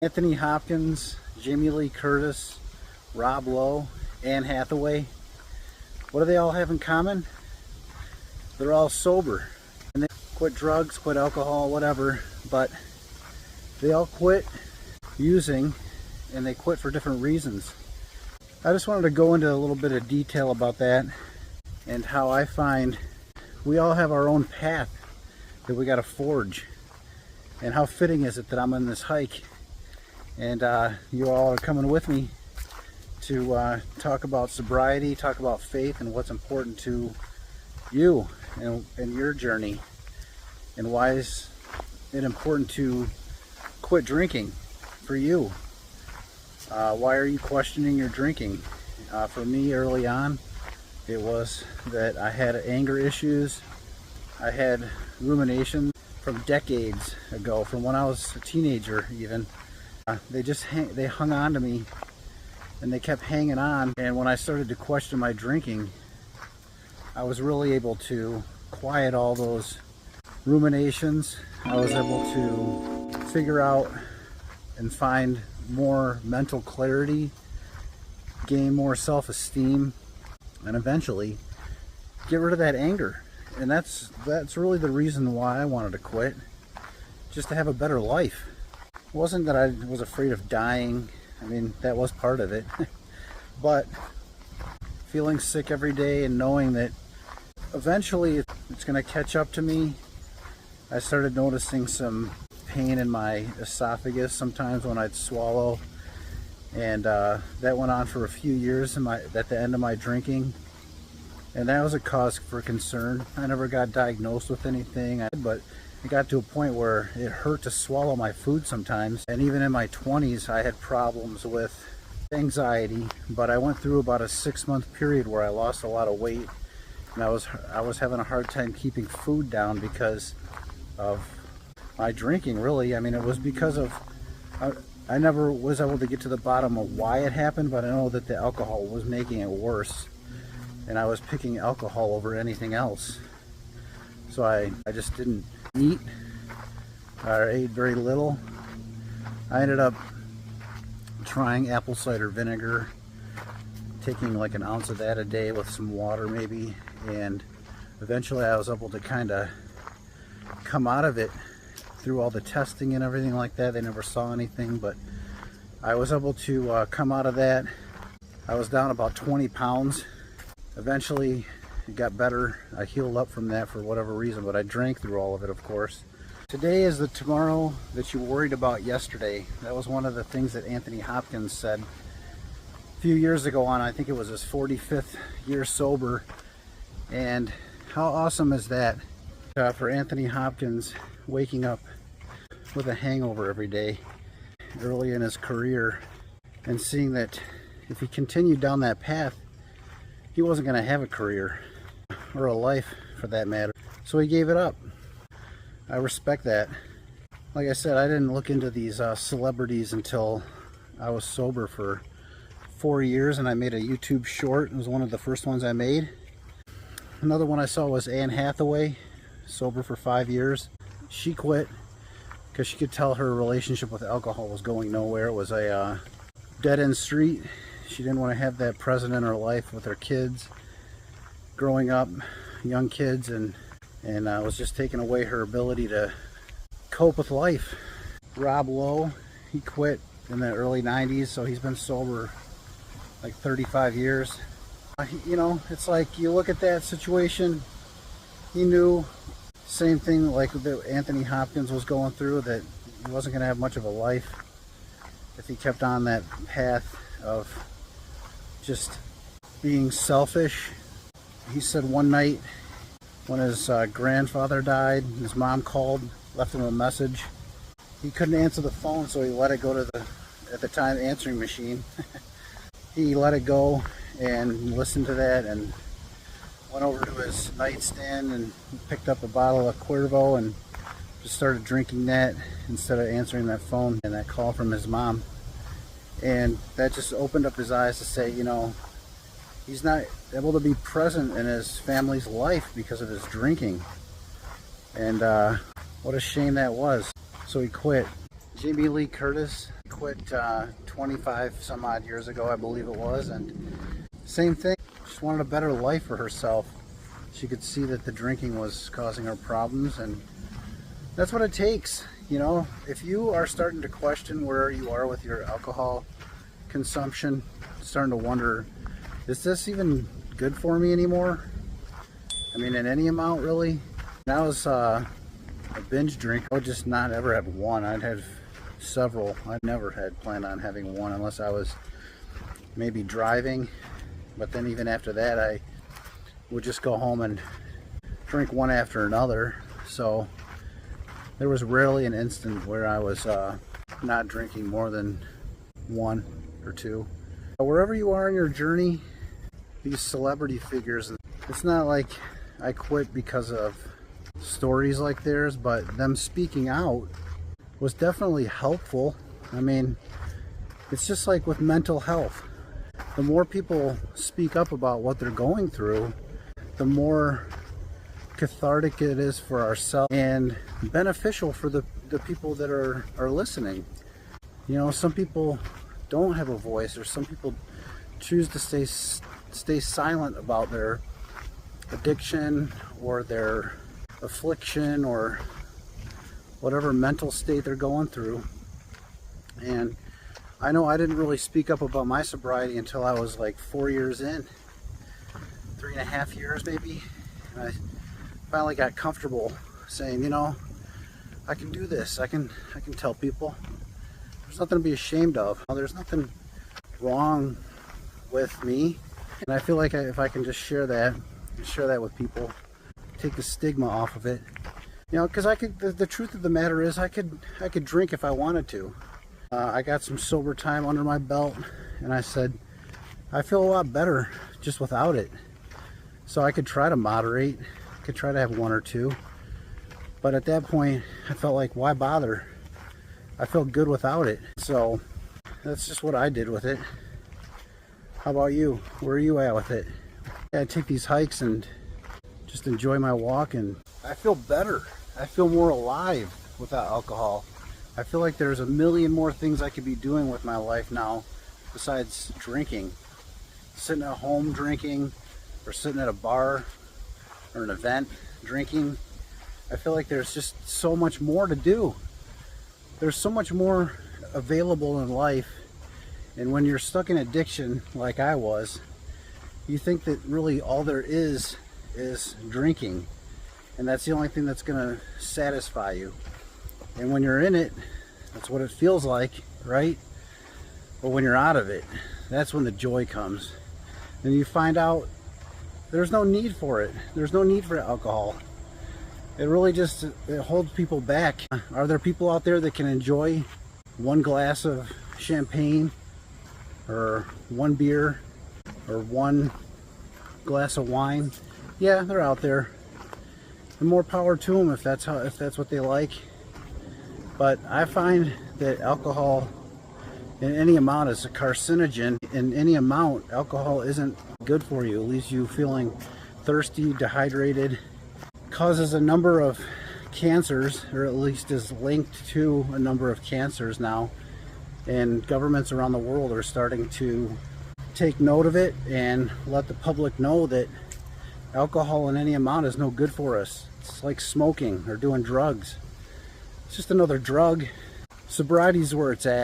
Anthony Hopkins, Jamie Lee Curtis, Lowe, Anne Hathaway. What do they all have in common? They're all sober. And they quit drugs, quit alcohol, whatever, but they all quit using, and they quit for different reasons. I just wanted to go into a little bit of detail about that and how I find we all have our own path that we got to forge. And how fitting is it that I'm on this hike and you all are coming with me to talk about sobriety, talk about faith, and what's important to you and your journey, and why is it important to quit drinking for you. Why are you questioning your drinking? For me, early on, it was that I had anger issues. I had ruminations from decades ago, from when I was a teenager even. They hung on to me, and they kept hanging on. And when I started to question my drinking, I was really able to quiet all those ruminations. I was able to figure out and find more mental clarity, gain more self-esteem, and eventually get rid of that anger. And that's really the reason why I wanted to quit, just to have a better life. It wasn't that I was afraid of dying. I mean, that was part of it. But feeling sick every day and knowing that eventually it's going to catch up to me. I started noticing some pain in my esophagus sometimes when I'd swallow, and that went on for a few years at the end of my drinking, and that was a cause for concern. I never got diagnosed with anything, but it got to a point where it hurt to swallow my food sometimes. And even in my 20s, I had problems with anxiety, but I went through about a 6-month period where I lost a lot of weight, and I was having a hard time keeping food down because of my drinking, really. I mean, it was because of I never was able to get to the bottom of why it happened, but I know that the alcohol was making it worse, and I was picking alcohol over anything else. So I just didn't eat or ate very little. I ended up trying apple cider vinegar, taking like an ounce of that a day with some water maybe, and eventually I was able to kind of come out of it through all the testing and everything like that. They never saw anything, but I was able to come out of that. I was down about 20 pounds. Eventually it got better. I healed up from that for whatever reason, but I drank through all of it, of course. Today is the tomorrow that you worried about yesterday. That was one of the things that Anthony Hopkins said a few years ago on, I think it was his 45th year sober. And how awesome is that for Anthony Hopkins, waking up with a hangover every day early in his career, and seeing that if he continued down that path, he wasn't going to have a career or a life for that matter. So he gave it up. I respect that. Like I said, I didn't look into these celebrities until I was sober for 4 years, and I made a YouTube short. It was one of the first ones I made. Another one I saw was Anne Hathaway, sober for 5 years. She quit because she could tell her relationship with alcohol was going nowhere. It was a dead-end street. She didn't want to have that present in her life with her kids growing up, young kids, and was just taking away her ability to cope with life. Lowe, he quit in the early 90s, so he's been sober like 35 years. You know, it's like you look at that situation, he knew, same thing like that Anthony Hopkins was going through, that he wasn't going to have much of a life if he kept on that path of just being selfish. He said one night when his grandfather died, his mom called, left him a message. He couldn't answer the phone, so he let it go to the, at the time, answering machine. He let it go and listened to that, and went over to his nightstand and picked up a bottle of Cuervo and just started drinking that instead of answering that phone and that call from his mom. And that just opened up his eyes to say, you know, he's not able to be present in his family's life because of his drinking. And what a shame that was. So he quit. Jamie Lee Curtis, Quit 25 some odd years ago, I believe it was, and same thing. Just wanted a better life for herself. She could see that the drinking was causing her problems, and that's what it takes. You know, if you are starting to question where you are with your alcohol consumption, starting to wonder, is this even good for me anymore? I mean, in any amount, really. When I was a binge drinker, I would just not ever have one. I'd have several. I never had planned on having one unless I was maybe driving, but then even after that I would just go home and drink one after another. So there was rarely an instant where I was not drinking more than one or two. Wherever you are in your journey, these celebrity figures, it's not like I quit because of stories like theirs, but them speaking out was definitely helpful. I mean, it's just like with mental health. The more people speak up about what they're going through, the more cathartic it is for ourselves and beneficial for the people that are listening. You know, some people don't have a voice, or some people choose to stay silent about their addiction or their affliction or whatever mental state they're going through. And I know I didn't really speak up about my sobriety until I was like 4 years in, 3.5 years maybe. And I finally got comfortable saying, you know, I can do this. I can tell people. There's nothing to be ashamed of. There's nothing wrong with me. And I feel like if I can just share that with people, take the stigma off of it. You know, because the truth of the matter is I could drink if I wanted to. I got some sober time under my belt, and I said, I feel a lot better just without it. So I could try to moderate, could try to have one or two. But at that point, I felt like, why bother? I felt good without it. So that's just what I did with it. How about you? Where are you at with it? Yeah, I take these hikes and just enjoy my walk, and I feel better. I feel more alive without alcohol. I feel like there's a million more things I could be doing with my life now besides drinking. Sitting at home drinking, or sitting at a bar or an event drinking. I feel like there's just so much more to do. There's so much more available in life. And when you're stuck in addiction like I was, you think that really all there is drinking. And that's the only thing that's going to satisfy you. And when you're in it, that's what it feels like, right? But when you're out of it, that's when the joy comes. And you find out there's no need for it. There's no need for alcohol. It really just it holds people back. Are there people out there that can enjoy one glass of champagne or one beer or one glass of wine? Yeah, they're out there. And more power to them if that's what they like. But I find that alcohol in any amount is a carcinogen. In any amount, alcohol isn't good for you. It leaves you feeling thirsty, dehydrated. Causes a number of cancers, or at least is linked to a number of cancers now. And governments around the world are starting to take note of it and let the public know that alcohol in any amount is no good for us. It's like smoking or doing drugs. It's just another drug. Sobriety is where it's at.